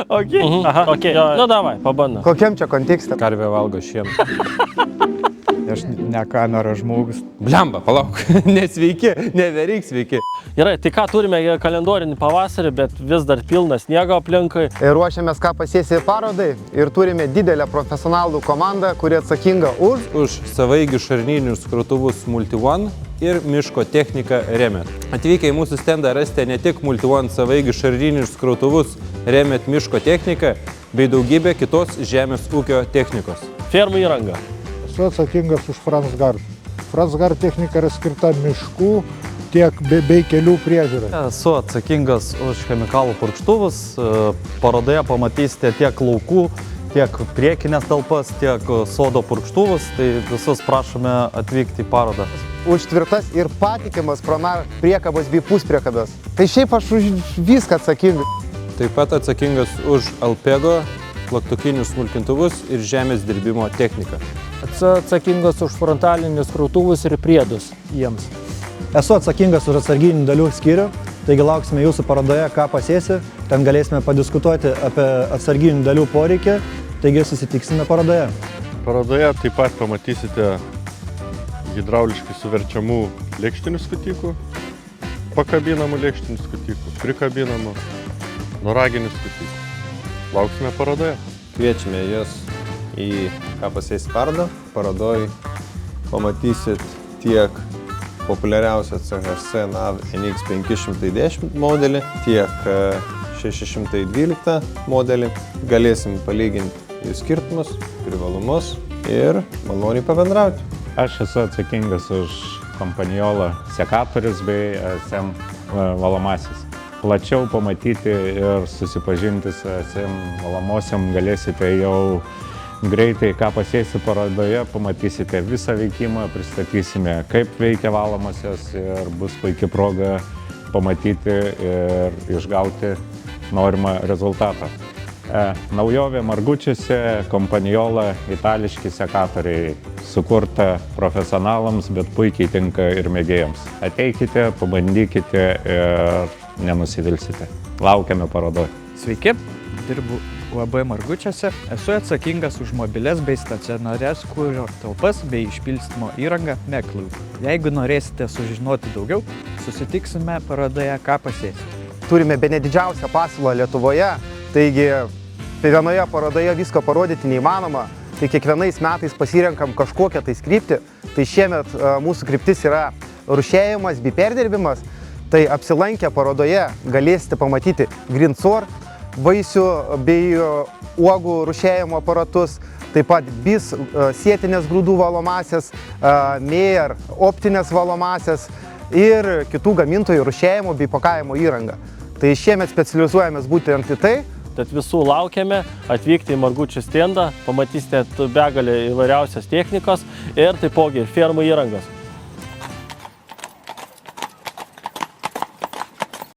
Okay. Aha, okay. Nu, davai, pabandom. Kokiam čia kontekste? Karvė valgo šieną. Aš ne kameros žmogus. Blemba, palauk. Nesveiki, neveryk sveiki. Gerai, tai ką turime kalendorinį pavasarį, bet vis dar pilnas sniego aplinkai. Ruošiamės ką pasiesi parodai ir turime didelę profesionalų komandą, kuri atsakinga Už savaigių šarninius krautuvus Multi-One ir miško techniką Remet. Atvykę į mūsų stendą rasite ne tik Multi-One savaigių šarninius krautuvus Remet miško techniką, bei daugybę kitos žemės ūkio technikos. Fermų įranga. Esu atsakingas už Fransgard. Fransgard technika yra skirta miškų tiek bei kelių priežiūrai. Esu atsakingas už chemikalų purkštuvus. Parodoje pamatysite tiek laukų, tiek priekinės talpas, tiek sodo purkštuvus. Tai visus prašome atvykti į parodą. už tvirtas ir patikimas Pronar priekabas bei puspriekabas. Tai šiaip aš už viską atsakingas. Taip pat atsakingas už Alpego, plaktukinius smulkintuvus ir žemės dirbimo techniką. Esu atsakingas už frontalinius krautuvus ir priedus jiems. Esu atsakingas už atsarginių dalių skyrių, taigi lauksime jūsų parodoje, ką pasėsi, ten galėsime padiskutuoti apie atsarginių dalių poreikį, taigi susitiksime parodoje. Parodoje taip pat pamatysite hidrauliškai suverčiamų lėkštinių skutikų, pakabinamų lėkštinių skutikų, prikabinamų, noraginių skutikų. Lauksime parodoje. Kviečiame jūs į ką pasėsi parodą. Parodoj pamatysit tiek populiariausią CHC NAV NX 510 modelį, tiek 612 modelį. Galėsim palyginti jų skirtumus, privalumus ir maloniai pabendrauti. Aš esu atsakingas už kompanijolą sekatorius bei SM valomasis. Plačiau pamatyti ir susipažinti su SM valomosiam galėsite jau greitai, ką pasėsi parodoje, pamatysite visą veikimą, pristatysime, kaip veikia valomosios ir bus puikia proga pamatyti ir išgauti norimą rezultatą. Naujovė Margučiuose, kompanijola, itališki sekatoriai, sukurta profesionalams, bet puikiai tinka ir mėgėjams. Ateikite, pabandykite ir nenusivilsite. Laukiame parodoje. Sveiki, dirbu UAB Margučiuose. Esu atsakingas už mobilias bei stacionarias kūro talpas bei išpilstymo įrangą Meklui. Jeigu norėsite sužinoti daugiau, susitiksime parodoje, ką pasėsi. Turime bene didžiausią pasiūlą Lietuvoje, taigi vienoje parodoje visko parodyti neįmanoma, tai kiekvienais metais pasirenkam kažkokią tai kryptį. Tai šiemet mūsų kryptis yra rūšiavimas bei perdirbimas. Tai apsilankę parodoje galėsite pamatyti Grinsor, vaisių bei uogų rūšiavimo aparatus, taip pat BIS sietinės grūdų valomasias, Meijer optinės valomasias ir kitų gamintojų rūšiavimo bei pakavimo įrangą. Tai šiemet specializuojamės būtent į tai. Tad visų laukiame atvykti į Margučių stendą, pamatysite begalę įvairiausios technikos ir taipogi fermų įrangos.